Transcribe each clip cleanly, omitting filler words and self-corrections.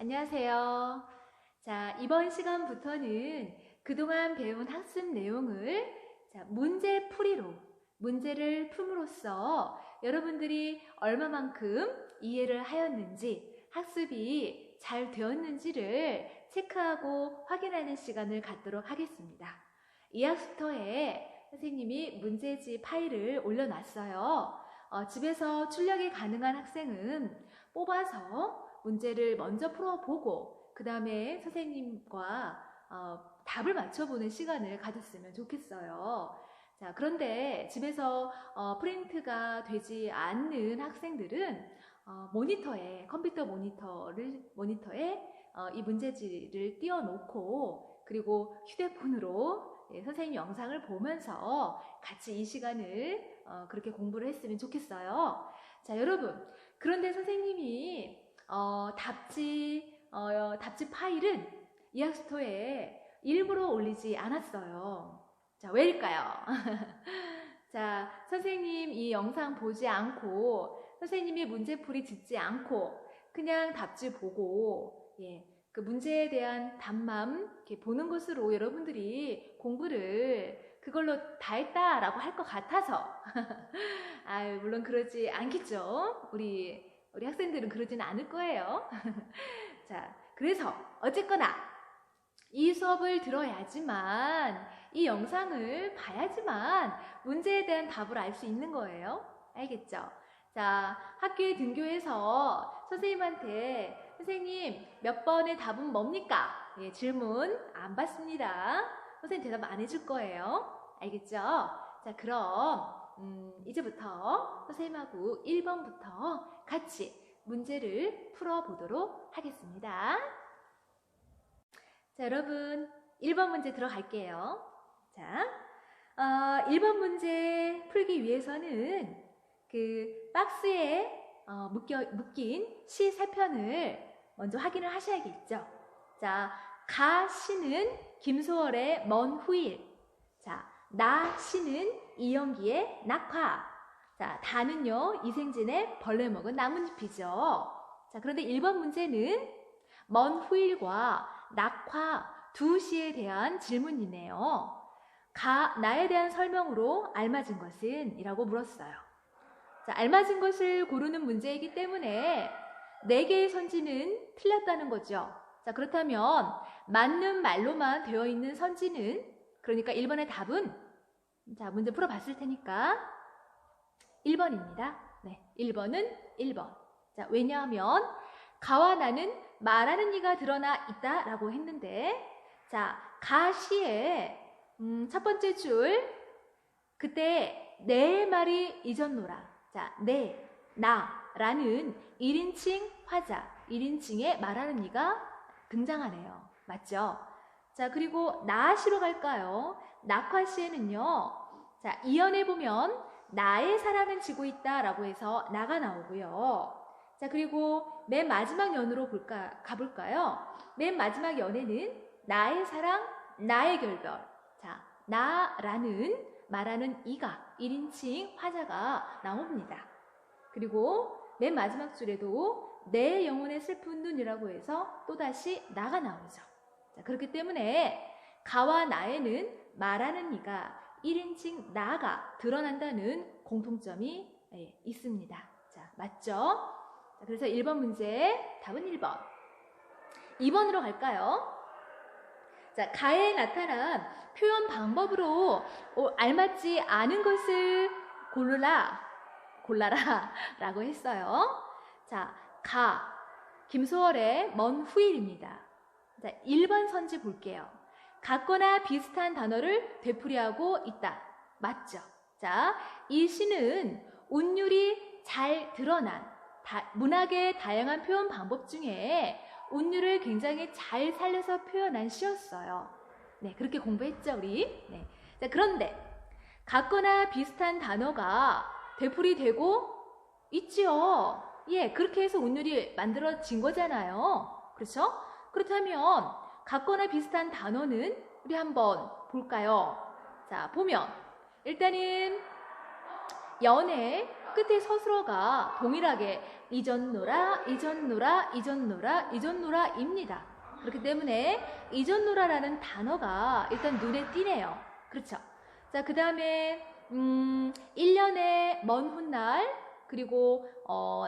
안녕하세요. 자, 이번 시간부터는 그동안 배운 학습 내용을 문제풀이로 문제를 품으로써 여러분들이 얼마만큼 이해를 하였는지, 학습이 잘 되었는지를 체크하고 확인하는 시간을 갖도록 하겠습니다. 이 학습터에 선생님이 문제지 파일을 올려놨어요. 집에서 출력이 가능한 학생은 뽑아서 문제를 먼저 풀어보고 그 다음에 선생님과 답을 맞춰보는 시간을 가졌으면 좋겠어요. 자, 그런데 집에서 프린트가 되지 않는 학생들은 모니터에, 컴퓨터 모니터에 이 문제지를 띄워놓고 그리고 휴대폰으로 선생님 영상을 보면서 같이 이 시간을 그렇게 공부를 했으면 좋겠어요. 자, 여러분, 그런데 선생님이 답지 파일은 이 학습터에 일부러 올리지 않았어요. 자, 왜일까요? 자, 선생님 이 영상 보지 않고 선생님이 문제풀이 듣지 않고 그냥 답지 보고 그 문제에 대한 답만 이렇게 보는 것으로 여러분들이 공부를 그걸로 다 했다라고 할 것 같아서 물론 그러지 않겠죠. 우리 학생들은 그러지는 않을 거예요. 자, 그래서 어쨌거나 이 수업을 들어야지만, 이 영상을 봐야지만 문제에 대한 답을 알 수 있는 거예요. 알겠죠? 자, 학교에 등교해서 선생님한테 선생님 몇 번의 답은 뭡니까? 질문 안 받습니다. 선생님 대답 안 해줄 거예요. 알겠죠? 자, 그럼 이제부터 선생님하고 1번부터 같이 문제를 풀어보도록 하겠습니다. 자, 여러분 1번 문제 들어갈게요. 자, 1번 문제 풀기 위해서는 그 박스에 묶인 시 3편을 먼저 확인을 하셔야겠죠. 자, 가 시는 김소월의 먼 후일. 자, 나 시는 이영기의 낙화. 자, 다는요 이생진의 벌레 먹은 나뭇잎이죠. 자, 그런데 1번 문제는 먼 후일과 낙화 두 시에 대한 질문이네요. 나에 대한 설명으로 알맞은 것은? 이라고 물었어요. 자, 알맞은 것을 고르는 문제이기 때문에 4개의 선지는 틀렸다는 거죠. 자, 그렇다면 맞는 말로만 되어 있는 선지는, 그러니까 1번의 답은, 자, 문제 풀어봤을 테니까 1번입니다. 네, 1번은 1번. 자, 왜냐하면 가와 나는 말하는 이가 드러나 있다 라고 했는데, 자, 가시에 첫 번째 줄, 그때 내 말이 잊었노라. 자, 나라는 1인칭 화자, 1인칭의 말하는 이가 등장하네요. 맞죠? 자, 그리고 나시로 갈까요? 낙화시에는요, 자, 이연에 보면 나의 사랑은 지고 있다 라고 해서 나가 나오고요. 자, 그리고 맨 마지막 연으로 가볼까요? 맨 마지막 연에는 나의 사랑, 나의 결별. 자, 나라는 말하는 이가 1인칭 화자가 나옵니다. 그리고 맨 마지막 줄에도 내 영혼의 슬픈 눈이라고 해서 또다시 나가 나오죠. 자, 그렇기 때문에 가와 나에는 말하는 이가 1인칭 나가 드러난다는 공통점이 있습니다. 자, 맞죠? 자, 그래서 1번 문제 답은 1번. 2번으로 갈까요? 자, 가에 나타난 표현 방법으로 알맞지 않은 것을 골라라 라고 했어요. 자, 김소월의 먼 후일입니다. 자, 1번 선지 볼게요. 같거나 비슷한 단어를 되풀이하고 있다. 맞죠? 자, 이 시는 운율이 잘 드러난 문학의 다양한 표현 방법 중에 운율을 굉장히 잘 살려서 표현한 시였어요. 네, 그렇게 공부했죠, 우리? 네. 자, 그런데 같거나 비슷한 단어가 되풀이되고 있지요. 예, 그렇게 해서 운율이 만들어진 거잖아요. 그렇죠? 그렇다면 같거나 비슷한 단어는 우리 한번 볼까요? 자, 보면 일단은 연에 끝에 서술어가 동일하게 잊었노라, 잊었노라, 잊었노라, 잊었노라입니다. 그렇기 때문에 잊었노라라는 단어가 일단 눈에 띄네요. 그렇죠? 자, 그 다음에 1년의 먼 훗날, 그리고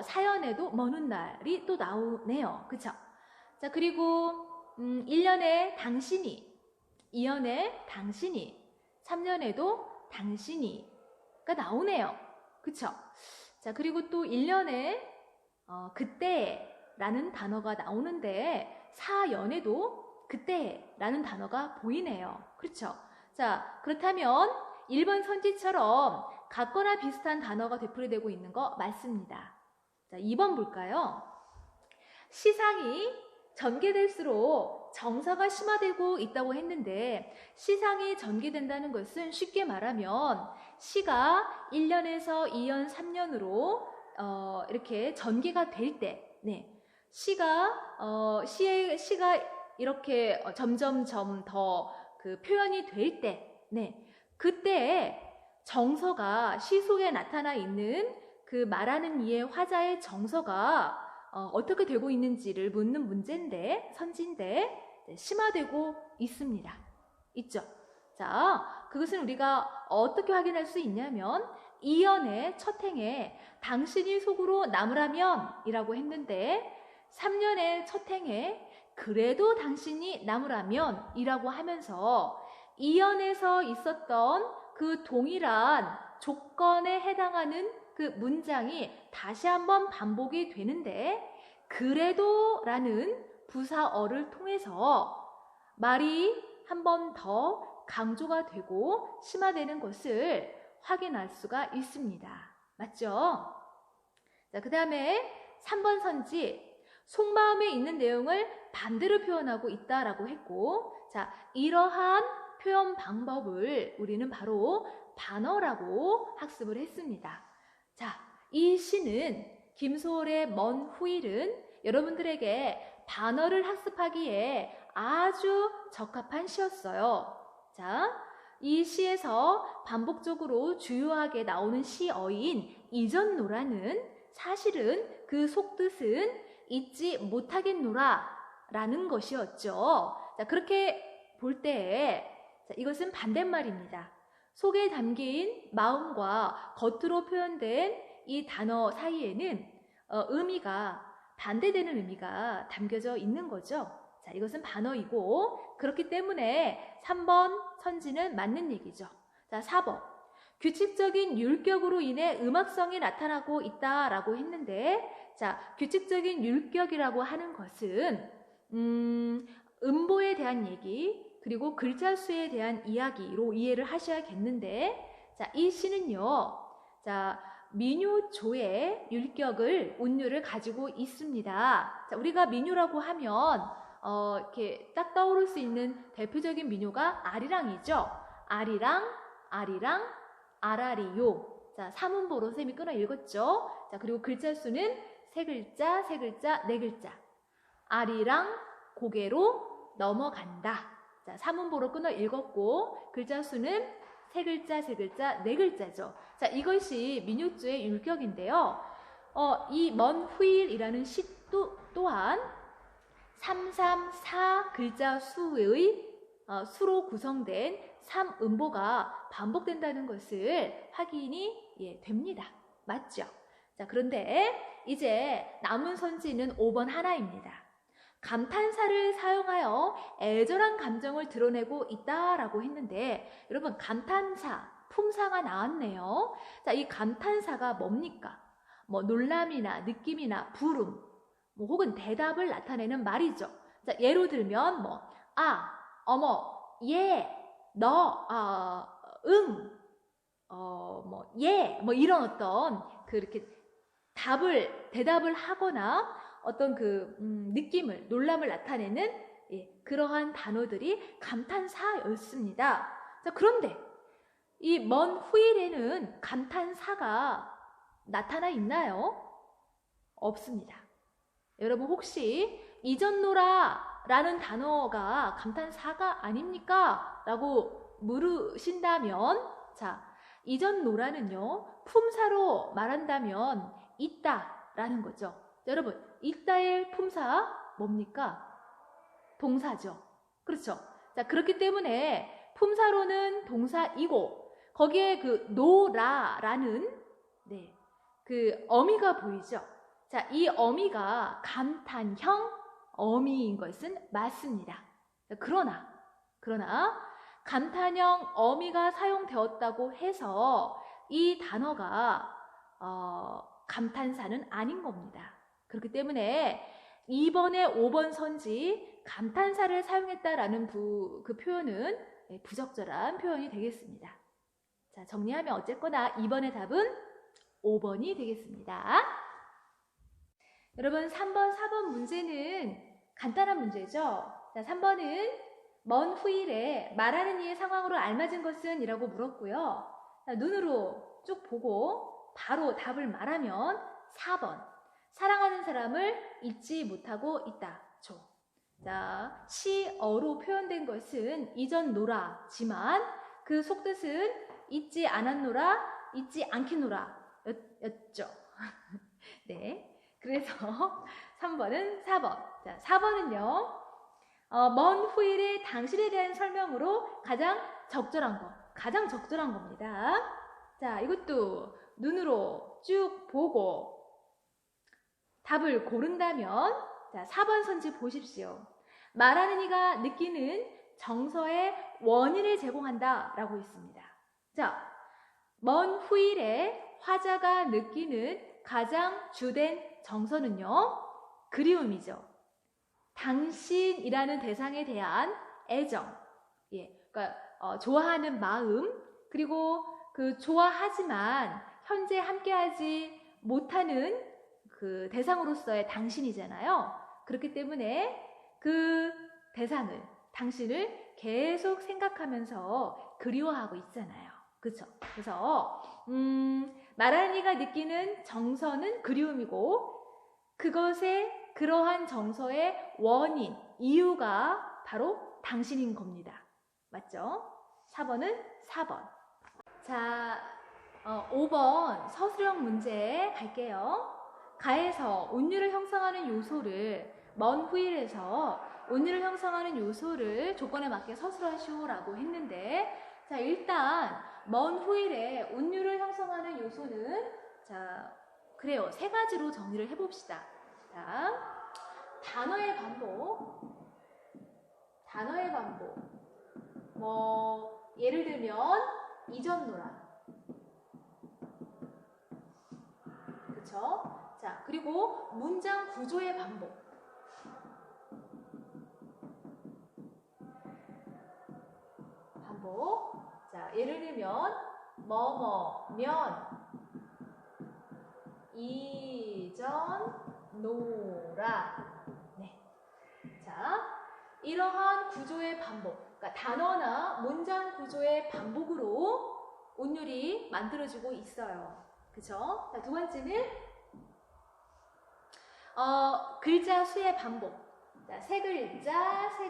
사연에도 먼 훗날이 또 나오네요. 그렇죠? 자, 그리고 1년에 당신이, 2년에 당신이, 3년에도 당신이가 나오네요. 그쵸? 자, 그리고 또 1년에 그때라는 단어가 나오는데 4년에도 그때라는 단어가 보이네요. 그렇죠? 자, 그렇다면 1번 선지처럼 같거나 비슷한 단어가 되풀이되고 있는 거 맞습니다. 자, 2번 볼까요? 시상이 전개될수록 정서가 심화되고 있다고 했는데, 시상이 전개된다는 것은 쉽게 말하면 시가 1년에서 2년, 3년으로 이렇게 전개가 될 때, 시가 이렇게 점점점 더 그 표현이 될 때, 그때 정서가 시 속에 나타나 있는 그 말하는 이의 화자의 정서가 어떻게 되고 있는지를 묻는 문제인데, 선지인데 심화되고 있습니다. 있죠? 자, 그것은 우리가 어떻게 확인할 수 있냐면 2년의 첫 행에 당신이 속으로 남으라면 이라고 했는데 3년의 첫 행에 그래도 당신이 남으라면 이라고 하면서 2년에서 있었던 그 동일한 조건에 해당하는 그 문장이 다시 한번 반복이 되는데, 그래도 라는 부사어를 통해서 말이 한 번 더 강조가 되고 심화되는 것을 확인할 수가 있습니다. 맞죠? 자, 그 다음에 3번 선지, 속마음에 있는 내용을 반대로 표현하고 있다라고 했고, 자, 이러한 표현 방법을 우리는 바로 반어라고 학습을 했습니다. 자, 이 시는 김소월의 먼 후일은 여러분들에게 반어를 학습하기에 아주 적합한 시였어요. 자, 이 시에서 반복적으로 주요하게 나오는 시어인 잊었노라는 사실은 그 속뜻은 잊지 못하겠노라 라는 것이었죠. 자, 그렇게 볼 때 이것은 반대말입니다. 속에 담긴 마음과 겉으로 표현된 이 단어 사이에는 의미가 반대되는 의미가 담겨져 있는 거죠. 자, 이것은 반어이고, 그렇기 때문에 3번 선지는 맞는 얘기죠. 자, 4번. 규칙적인 율격으로 인해 음악성이 나타나고 있다라고 했는데, 자, 규칙적인 율격이라고 하는 것은 음보에 대한 얘기, 그리고 글자 수에 대한 이야기로 이해를 하셔야겠는데, 자, 이 시는요, 자, 민요조의 율격을, 운율을 가지고 있습니다. 자, 우리가 민요라고 하면 이렇게 딱 떠오를 수 있는 대표적인 민요가 아리랑이죠. 아리랑, 아리랑, 아라리요. 자, 사문보로 쌤이 끊어 읽었죠. 자, 그리고 글자 수는 세 글자, 세 글자, 네 글자. 아리랑 고개로 넘어간다. 자, 사문보로 끊어 읽었고, 글자 수는 세 글자, 세 글자, 네 글자죠. 자, 이것이 민요조의 율격인데요. 이 먼 후일이라는 시 또한 3, 3, 4 글자 수의 수로 구성된 3음보가 반복된다는 것을 확인이 됩니다. 맞죠? 자, 그런데 이제 남은 선지는 5번 하나입니다. 감탄사를 사용하여 애절한 감정을 드러내고 있다라고 했는데, 여러분, 감탄사, 품사가 나왔네요. 자, 이 감탄사가 뭡니까? 뭐 놀람이나 느낌이나 부름, 뭐 혹은 대답을 나타내는 말이죠. 자, 예로 들면 뭐 아, 어머, 예, 너, 응, 뭐 예, 뭐 이런 어떤 그렇게 대답을 하거나 어떤 그 느낌을, 놀람을 나타내는 그러한 단어들이 감탄사였습니다. 자, 그런데 이 먼 후일에는 감탄사가 나타나 있나요? 없습니다. 여러분, 혹시 잊었노라 라는 단어가 감탄사가 아닙니까? 라고 물으신다면, 자, 이전 노라는요, 품사로 말한다면 있다라는 거죠. 자, 여러분, 있다의 품사 뭡니까? 동사죠. 그렇죠. 자, 그렇기 때문에 품사로는 동사이고 거기에 그 노라라는 그 어미가 보이죠. 자, 이 어미가 감탄형 어미인 것은 맞습니다. 자, 그러나 감탄형 어미가 사용되었다고 해서 이 단어가 감탄사는 아닌 겁니다. 그렇기 때문에 2번에 5번 선지 감탄사를 사용했다라는 그 표현은 부적절한 표현이 되겠습니다. 자, 정리하면 어쨌거나 2번의 답은 5번이 되겠습니다. 여러분 3번, 4번 문제는 간단한 문제죠. 자, 3번은 먼 후일에 말하는 이의 상황으로 알맞은 것은? 이라고 물었고요. 자, 눈으로 쭉 보고 바로 답을 말하면 4번. 사랑하는 사람을 잊지 못하고 있다. 죠. 자, 시어로 표현된 것은 이전 노라지만 그 속뜻은 잊지 않았노라, 잊지 않겠노라 였죠. 네. 그래서 3번은 4번. 자, 4번은요. 먼 후일의 당신에 대한 설명으로 가장 적절한 겁니다. 자, 이것도 눈으로 쭉 보고 답을 고른다면, 자, 4번 선지 보십시오. 말하는 이가 느끼는 정서의 원인을 제공한다 라고 있습니다. 자, 먼 후일에 화자가 느끼는 가장 주된 정서는요, 그리움이죠. 당신이라는 대상에 대한 애정, 그러니까 좋아하는 마음, 그리고 그 좋아하지만 현재 함께하지 못하는 그 대상으로서의 당신이잖아요. 그렇기 때문에 그 대상을, 당신을 계속 생각하면서 그리워하고 있잖아요. 그렇죠? 그래서 말하는 이가 느끼는 정서는 그리움이고 그러한 정서의 원인, 이유가 바로 당신인 겁니다. 맞죠? 4번은 4번. 자, 5번 서술형 문제 갈게요. 가에서 운율을 형성하는 요소를 먼 후일에서 운율을 형성하는 요소를 조건에 맞게 서술하시오라고 했는데, 자, 일단 먼 후일에 운율을 형성하는 요소는, 자, 그래요. 3가지로 정리를 해봅시다. 자, 단어의 반복. 예를 들면 이전 노라. 그쵸? 자, 그리고 문장 구조의 반복. 자, 예를 들면 뭐뭐면 이전 노라. 네. 자, 이러한 구조의 반복, 그러니까 단어나 문장 구조의 반복으로 운율이 만들어지고 있어요. 그쵸? 자, 두 번째는 글자 수의 반복. 자, 3글자,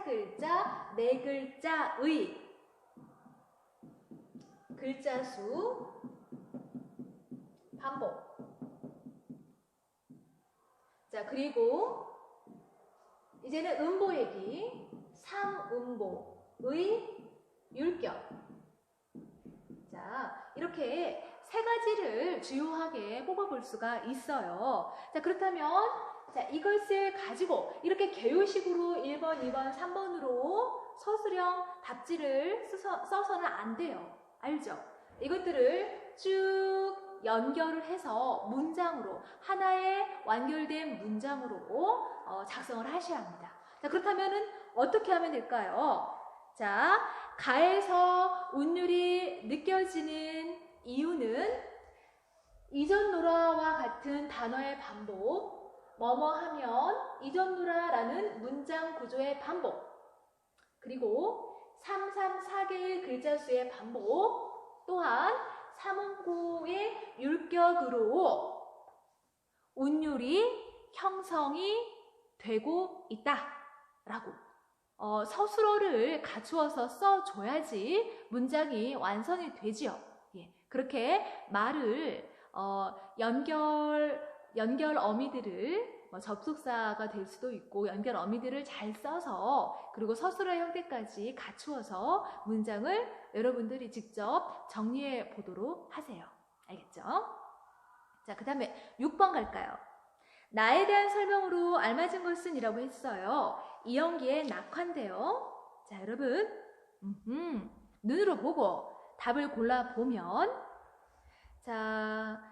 4글자의 글자 수 반복. 자, 그리고 이제는 음보 얘기. 3음보의 율격. 자, 이렇게 3가지를 주요하게 뽑아볼 수가 있어요. 자, 그렇다면 자, 이것을 가지고 이렇게 개요식으로 1번, 2번, 3번으로 서술형 답지를 써서는 안 돼요. 알죠? 이것들을 쭉 연결을 해서 문장으로, 하나의 완결된 문장으로 작성을 하셔야 합니다. 자, 그렇다면은 어떻게 하면 될까요? 자, 가에서 운율이 느껴지는 이유는 이전 노라와 같은 단어의 반복, 뭐뭐 하면 이전 노라라는 문장 구조의 반복, 그리고 3개의 글자 수의 반복, 또한 3음구의 율격으로 운율이 형성이 되고 있다라고 서술어를 갖추어서 써줘야지 문장이 완성이 되지요. 그렇게 말을 연결 어미들을 접속사가 될 수도 있고 연결 어미들을 잘 써서 그리고 서술어 형태까지 갖추어서 문장을 여러분들이 직접 정리해 보도록 하세요. 알겠죠? 자, 그 다음에 6번 갈까요? 나에 대한 설명으로 알맞은 것은 이라고 했어요. 이연기의 낙화인데요. 자, 여러분 눈으로 보고 답을 골라보면 자,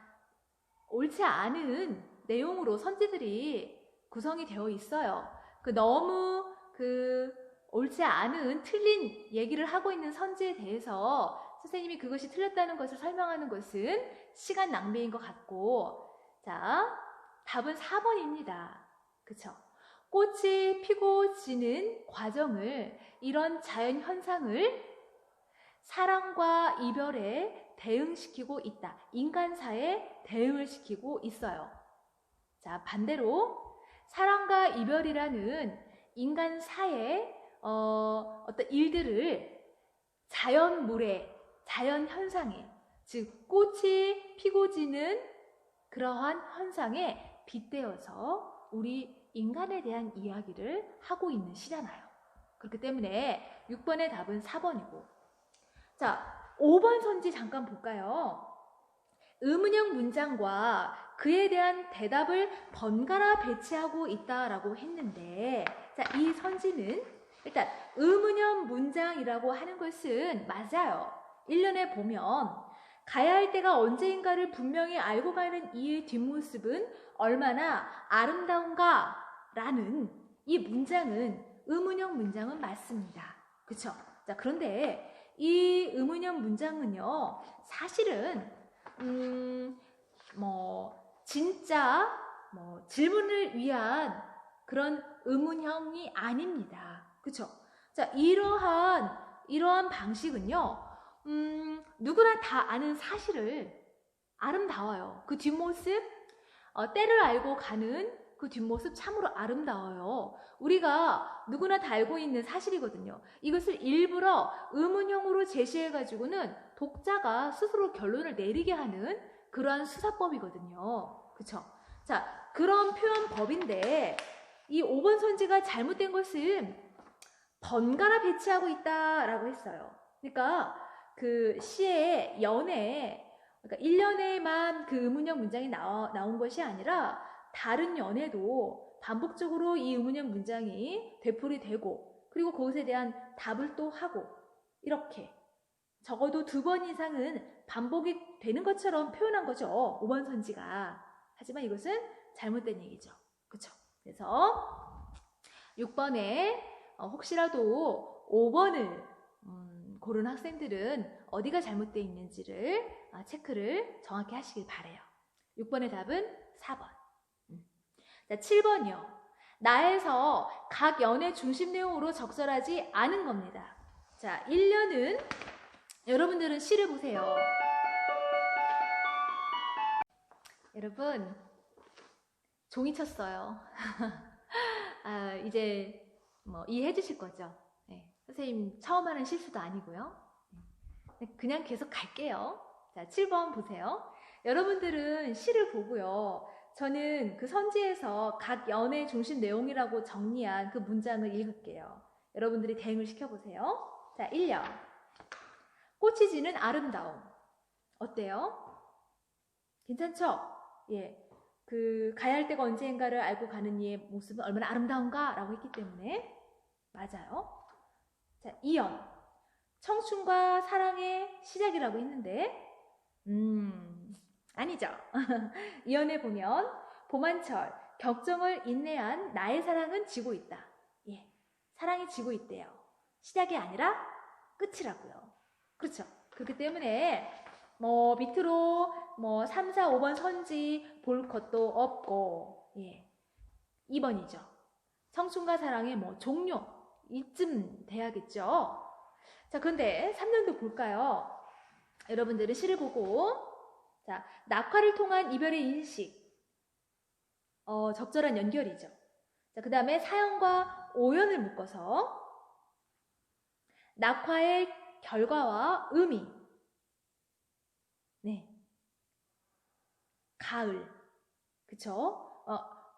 옳지 않은 내용으로 선지들이 구성이 되어 있어요. 너무 옳지 않은 틀린 얘기를 하고 있는 선지에 대해서 선생님이 그것이 틀렸다는 것을 설명하는 것은 시간 낭비인 것 같고, 자, 답은 4번입니다. 그쵸? 꽃이 피고 지는 과정을, 이런 자연 현상을 사랑과 이별에 대응시키고 있다. 인간사에 대응을 시키고 있어요. 자, 반대로 사랑과 이별이라는 인간사의 어떤 일들을 자연물에, 자연현상에, 즉 꽃이 피고 지는 그러한 현상에 빗대어서 우리 인간에 대한 이야기를 하고 있는 시잖아요. 그렇기 때문에 6번의 답은 4번이고, 자, 5번 선지 잠깐 볼까요? 의문형 문장과 그에 대한 대답을 번갈아 배치하고 있다라고 했는데, 자, 이 선지는 일단 의문형 문장이라고 하는 것은 맞아요. 1년에 보면 가야 할 때가 언제인가를 분명히 알고 가는 이의 뒷모습은 얼마나 아름다운가 라는 이 문장은 의문형 문장은 맞습니다. 그쵸? 자, 그런데 이 의문형 문장은요, 사실은 진짜 질문을 위한 그런 의문형이 아닙니다. 그쵸? 자, 이러한 방식은요, 누구나 다 아는 사실을 아름다워요. 그 뒷모습, 때를 알고 가는 그 뒷모습 참으로 아름다워요. 우리가 누구나 다 알고 있는 사실이거든요. 이것을 일부러 의문형으로 제시해가지고는 독자가 스스로 결론을 내리게 하는 그러한 수사법이거든요. 그쵸? 자, 그런 표현법인데 이 5번 선지가 잘못된 것은 번갈아 배치하고 있다라고 했어요. 그러니까 그 시의 연에, 그러니까 1년에만 그 의문형 문장이 나온 것이 아니라 다른 연에도 반복적으로 이 의문형 문장이 되풀이되고, 그리고 그것에 대한 답을 또 하고, 이렇게 적어도 2번 이상은 반복이 되는 것처럼 표현한 거죠, 5번 선지가. 하지만 이것은 잘못된 얘기죠. 그쵸? 그래서 6번에 혹시라도 5번을 고른 학생들은 어디가 잘못되어 있는지를 체크를 정확히 하시길 바래요. 6번의 답은 4번. 자, 7번이요. 나에서 각 연의 중심 내용으로 적절하지 않은 겁니다. 자, 1년은 여러분들은 시를 보세요. 여러분, 종이 쳤어요. 이제 이해해 주실 거죠? 네, 선생님 처음 하는 실수도 아니고요. 그냥 계속 갈게요. 자, 7번 보세요. 여러분들은 시를 보고요, 저는 그 선지에서 각 연의 중심 내용이라고 정리한 그 문장을 읽을게요. 여러분들이 대응을 시켜보세요. 자, 1년. 꽃이 지는 아름다움. 어때요? 괜찮죠? 예. 가야 할 때가 언제인가를 알고 가는 이의 모습은 얼마나 아름다운가? 라고 했기 때문에 맞아요. 자, 2연. 청춘과 사랑의 시작이라고 했는데 아니죠. 2연에 보면 봄한철, 격정을 인내한 나의 사랑은 지고 있다. 예, 사랑이 지고 있대요. 시작이 아니라 끝이라고요. 그렇죠. 그렇기 때문에 밑으로 3, 4, 5번 선지 볼 것도 없고, 예, 2번이죠. 청춘과 사랑의 종료, 이쯤 돼야겠죠. 자, 그런데 3년도 볼까요? 여러분들은 시를 보고, 자, 낙화를 통한 이별의 인식, 적절한 연결이죠. 자, 그 다음에 사연과 오연을 묶어서 낙화의 결과와 의미, 네. 가을. 그쵸?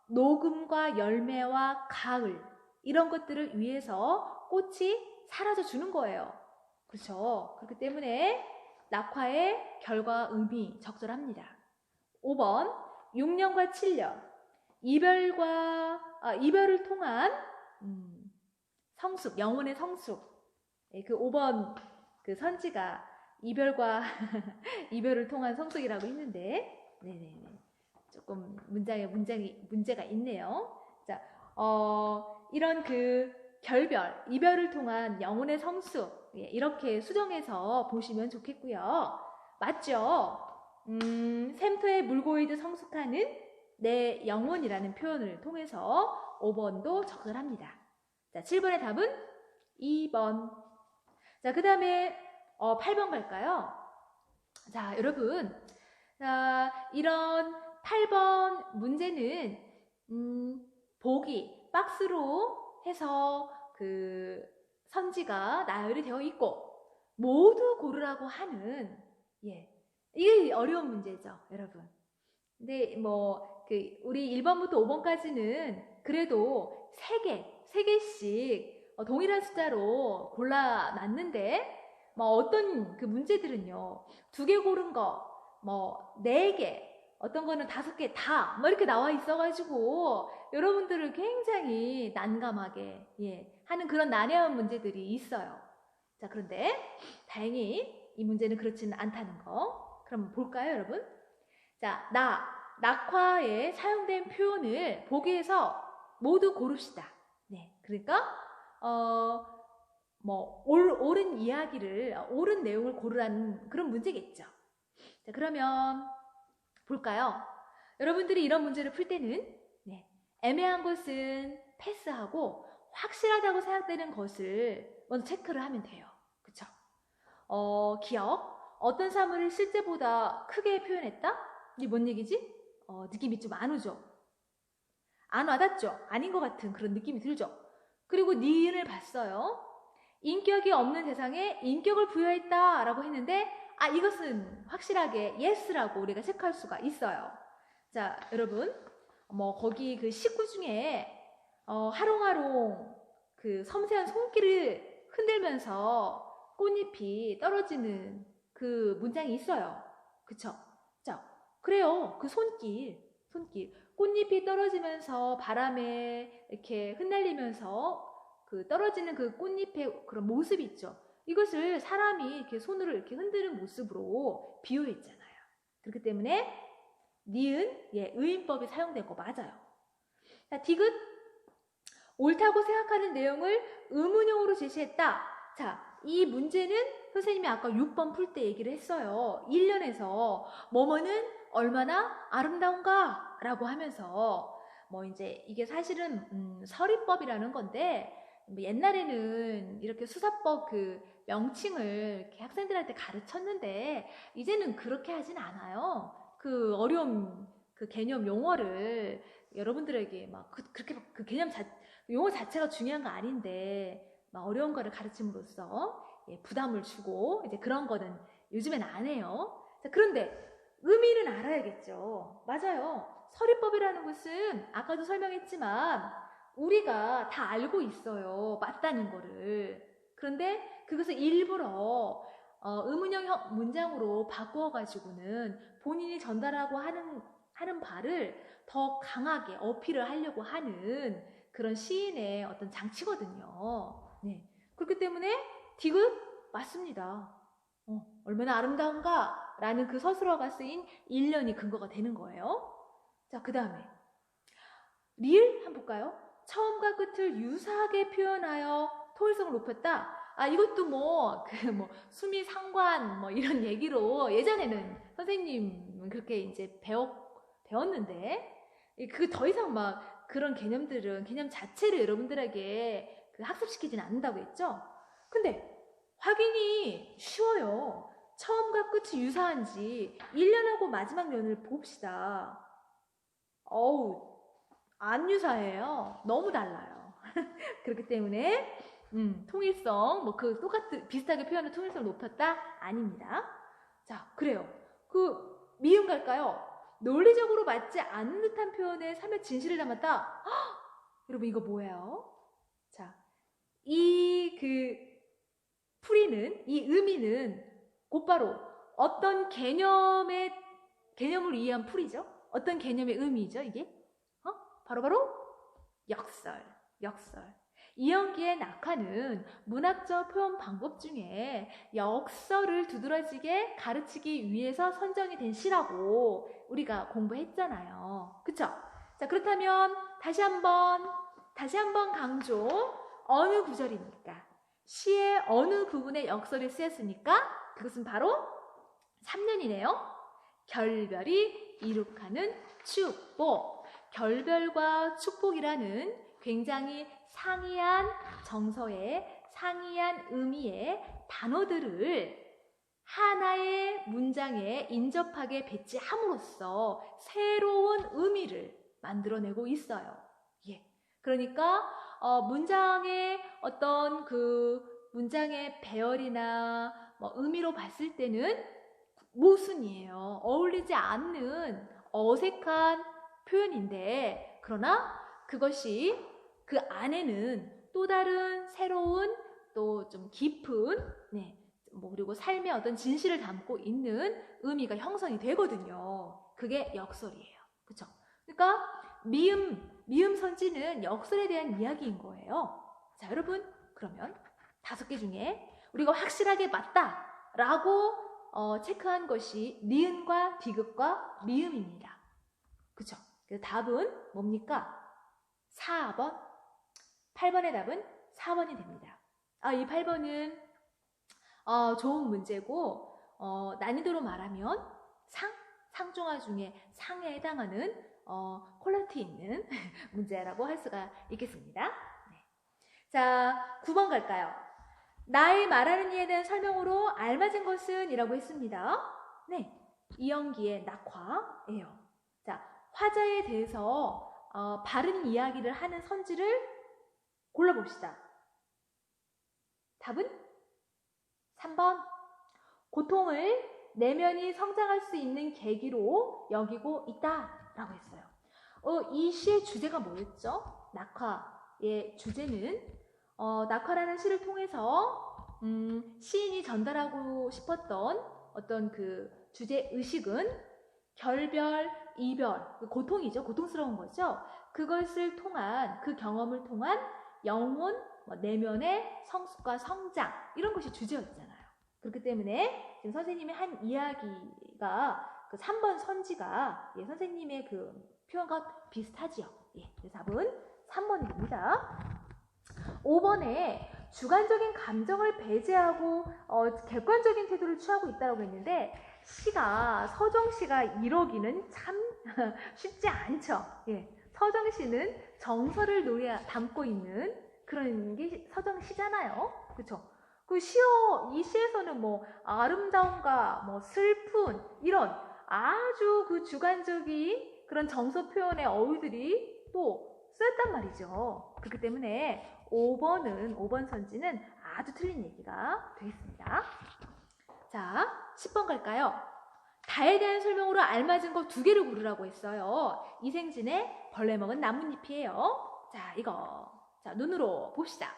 녹음과 열매와 가을. 이런 것들을 위해서 꽃이 사라져 주는 거예요. 그렇죠? 그렇기 때문에 낙화의 결과 음이 적절합니다. 5번 6년과 7년 이별을 통한 성숙, 영혼의 성숙. 그 5번 그 선지가 이별과 이별을 통한 성숙이라고 했는데, 네네네. 조금 문제가 있네요. 자, 이런 그 결별, 이별을 통한 영혼의 성숙, 이렇게 수정해서 보시면 좋겠고요. 맞죠? 샘터에 물고이듯 성숙하는 내 영혼이라는 표현을 통해서 5번도 적절합니다. 자, 7번의 답은 2번. 자, 그 다음에 8번 갈까요? 자, 여러분, 자, 이런 8번 문제는 보기 박스로 해서 그 선지가 나열이 되어 있고 모두 고르라고 하는, 이게 어려운 문제죠, 여러분. 근데 우리 1번부터 5번까지는 그래도 3개씩 동일한 숫자로 골라놨는데, 어떤 그 문제들은요, 2개 고른 거, 4개, 어떤 거는 5개 다, 이렇게 나와 있어가지고, 여러분들을 굉장히 난감하게, 하는 그런 난해한 문제들이 있어요. 자, 그런데, 다행히 이 문제는 그렇지는 않다는 거. 그럼 볼까요, 여러분? 자, 낙화에 사용된 표현을 보기에서 모두 고릅시다. 네, 그러니까, 옳은 이야기를, 옳은 내용을 고르라는 그런 문제겠죠. 자, 그러면 볼까요? 여러분들이 이런 문제를 풀 때는 애매한 것은 패스하고 확실하다고 생각되는 것을 먼저 체크를 하면 돼요. 그쵸? 기억. 어떤 사물을 실제보다 크게 표현했다? 이게 뭔 얘기지? 느낌이 좀 안 오죠? 안 와닿죠? 아닌 것 같은 그런 느낌이 들죠? 그리고 니은을 봤어요. 인격이 없는 세상에 인격을 부여했다 라고 했는데, 이것은 확실하게 yes라고 우리가 체크할 수가 있어요. 자, 여러분, 거기 그 식구 중에 하롱하롱 그 섬세한 손길을 흔들면서 꽃잎이 떨어지는 그 문장이 있어요. 그쵸? 자, 그래요. 그 손길. 꽃잎이 떨어지면서 바람에 이렇게 흩날리면서 그 떨어지는 그 꽃잎의 그런 모습이 있죠. 이것을 사람이 이렇게 손으로 이렇게 흔드는 모습으로 비유했잖아요. 그렇기 때문에 니은, 의인법이 사용된 거 맞아요. 자, 디귿. 옳다고 생각하는 내용을 의문형으로 제시했다. 자, 이 문제는 선생님이 아까 6번 풀 때 얘기를 했어요. 1년에서 뭐뭐는 얼마나 아름다운가 라고 하면서 이제 이게 사실은 서리법이라는 건데, 옛날에는 이렇게 수사법 그 명칭을 이렇게 학생들한테 가르쳤는데 이제는 그렇게 하진 않아요. 그 어려운 그 개념 용어를 여러분들에게 그렇게 그 용어 자체가 중요한 거 아닌데 어려운 거를 가르침으로써 부담을 주고 이제 그런 거는 요즘엔 안 해요. 자, 그런데 의미는 알아야겠죠. 맞아요. 서리법이라는 것은 아까도 설명했지만 우리가 다 알고 있어요. 맞다는 거를. 그런데 그것을 일부러 의문형 문장으로 바꾸어가지고는 본인이 전달하고 하는 바를 더 강하게 어필을 하려고 하는 그런 시인의 어떤 장치거든요. 네. 그렇기 때문에 디귿 맞습니다. 얼마나 아름다운가 라는 그 서술어가 쓰인 1년이 근거가 되는 거예요. 자, 그 다음에 리을 한번 볼까요? 처음과 끝을 유사하게 표현하여 통일성을 높였다. 이것도 수미 상관 이런 얘기로 예전에는 선생님은 그렇게 이제 배웠는데 그 더 이상 그런 개념 자체를 여러분들에게 학습시키지는 않는다고 했죠. 근데 확인이 쉬워요. 처음과 끝이 유사한지 1년하고 마지막 년을 봅시다. 안 유사해요. 너무 달라요. 그렇기 때문에 통일성 비슷하게 표현한 통일성을 높였다? 아닙니다. 자, 그래요. 미음 갈까요? 논리적으로 맞지 않는 듯한 표현에 삶의 진실을 담았다. 여러분 이거 뭐예요? 자, 이 풀이는, 이 의미는 곧바로 어떤 개념을 위한 풀이죠. 어떤 개념의 의미죠, 이게? 바로바로 역설. 이영기의 낙화는 문학적 표현 방법 중에 역설을 두드러지게 가르치기 위해서 선정이 된 시라고 우리가 공부했잖아요. 그쵸? 자, 그렇다면 다시 한번 강조. 어느 구절입니까? 시의 어느 부분에 역설이 쓰였습니까? 그것은 바로 3년이네요. 결별이 이룩하는 축복. 결별과 축복이라는 굉장히 상이한 정서의, 상이한 의미의 단어들을 하나의 문장에 인접하게 배치함으로써 새로운 의미를 만들어내고 있어요. 예. 그러니까 문장의 어떤 문장의 배열이나 의미로 봤을 때는 모순이에요. 어울리지 않는 어색한 표현인데, 그러나 그것이 그 안에는 또 다른 새로운, 또 좀 깊은, 그리고 삶의 어떤 진실을 담고 있는 의미가 형성이 되거든요. 그게 역설이에요. 그쵸? 그러니까 미음 선지는 역설에 대한 이야기인 거예요. 자, 여러분, 그러면 5개 중에 우리가 확실하게 맞다라고 체크한 것이 니은과 디귿과 미음입니다. 그쵸? 그래서 답은 뭡니까? 4번. 8번의 답은 4번이 됩니다. 이 8번은 좋은 문제고, 난이도로 말하면 상중하 중에 상에 해당하는 퀄리티 있는 문제라고 할 수가 있겠습니다. 네. 자, 9번 갈까요? 나의 말하는 이에 대한 설명으로 알맞은 것은 이라고 했습니다. 네, 이영기의 낙화예요. 자, 화자에 대해서 바른 이야기를 하는 선지를 골라봅시다. 답은 3번. 고통을 내면이 성장할 수 있는 계기로 여기고 있다라고 했어요. 이 시의 주제가 뭐였죠? 낙화의 주제는 낙화라는 시를 통해서 시인이 전달하고 싶었던 어떤 주제 의식은 결별, 이별, 고통이죠. 고통스러운 거죠. 그것을 통한, 그 경험을 통한 영혼, 내면의 성숙과 성장, 이런 것이 주제였잖아요. 그렇기 때문에 지금 선생님이 한 이야기가 3번 선지가 선생님의 표현과 비슷하지요. 그래서 답은 3번입니다. 5번에 주관적인 감정을 배제하고 객관적인 태도를 취하고 있다고 했는데, 서정시가 이러기는 참 쉽지 않죠. 서정시는 정서를 담고 있는 그런 게 서정시잖아요. 그렇죠? 이 시에서는 아름다움과 슬픈 이런 아주 주관적인 그런 정서 표현의 어휘들이 또 쓰였단 말이죠. 그렇기 때문에 5번 선지는 아주 틀린 얘기가 되겠습니다. 자, 10번 갈까요? 다에 대한 설명으로 알맞은 거 2개를 고르라고 했어요. 이생진의 벌레 먹은 나뭇잎이에요. 자, 자, 눈으로 봅시다.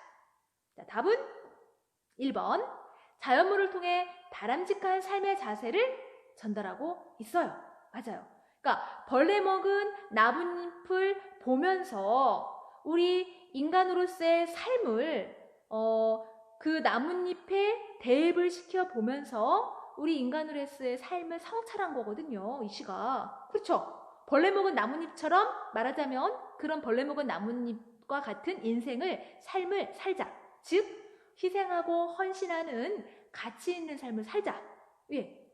자, 답은 1번. 자연물을 통해 바람직한 삶의 자세를 전달하고 있어요. 맞아요. 그러니까 벌레 먹은 나뭇잎을 보면서 우리 인간으로서의 삶을 그 나뭇잎에 대입을 시켜 보면서 우리 인간으로서의 삶을 성찰한 거거든요. 이 시가. 그렇죠? 벌레 먹은 나뭇잎처럼 말하자면 그런 벌레 먹은 나뭇잎과 같은 삶을 살자. 즉 희생하고 헌신하는 가치 있는 삶을 살자.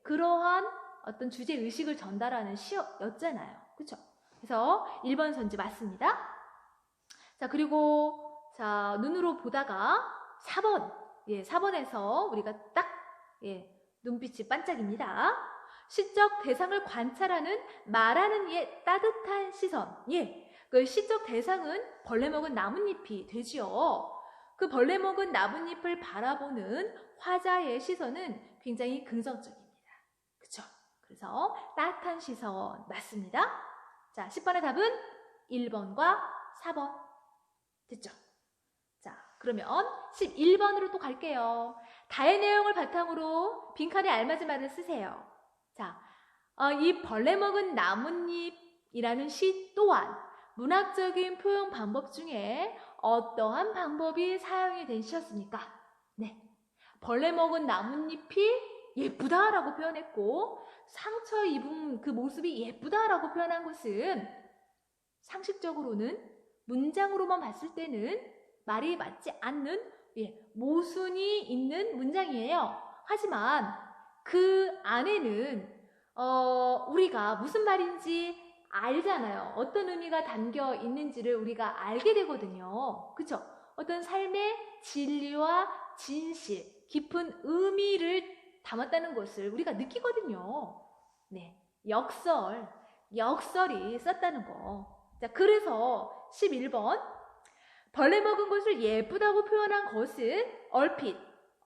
그러한 어떤 주제 의식을 전달하는 시였잖아요. 그렇죠? 그래서 1번 선지 맞습니다. 자, 그리고 눈으로 보다가 4번. 4번에서 우리가 딱 눈빛이 반짝입니다. 시적 대상을 관찰하는 말하는 이의 따뜻한 시선. 그 시적 대상은 벌레 먹은 나뭇잎이 되지요. 그 벌레 먹은 나뭇잎을 바라보는 화자의 시선은 굉장히 긍정적입니다. 그렇죠? 그래서 따뜻한 시선 맞습니다. 자, 10번의 답은 1번과 4번. 됐죠? 자, 그러면 11번으로 또 갈게요. 다의 내용을 바탕으로 빈칸에 알맞은 말을 쓰세요. 자, 이 벌레 먹은 나뭇잎이라는 시 또한 문학적인 표현 방법 중에 어떠한 방법이 사용이 된 시였습니까? 네, 벌레 먹은 나뭇잎이 예쁘다라고 표현했고 상처 입은 그 모습이 예쁘다라고 표현한 것은 상식적으로는 문장으로만 봤을 때는 말이 맞지 않는 모순이 있는 문장이에요. 하지만 그 안에는 우리가 무슨 말인지 알잖아요. 어떤 의미가 담겨 있는지를 우리가 알게 되거든요. 그쵸? 어떤 삶의 진리와 진실, 깊은 의미를 담았다는 것을 우리가 느끼거든요. 네, 역설이 썼다는 거. 자, 그래서 11번 벌레 먹은 것을 예쁘다고 표현한 것은 얼핏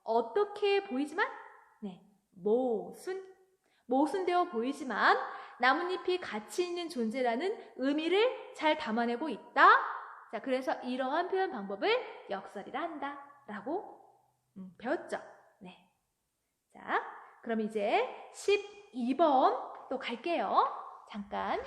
어떻게 보이지만 모순되어 보이지만 나뭇잎이 가치 있는 존재라는 의미를 잘 담아내고 있다. 자, 그래서 이러한 표현 방법을 역설이라 한다 라고 배웠죠. 네. 자, 그럼 이제 12번 또 갈게요. 잠깐.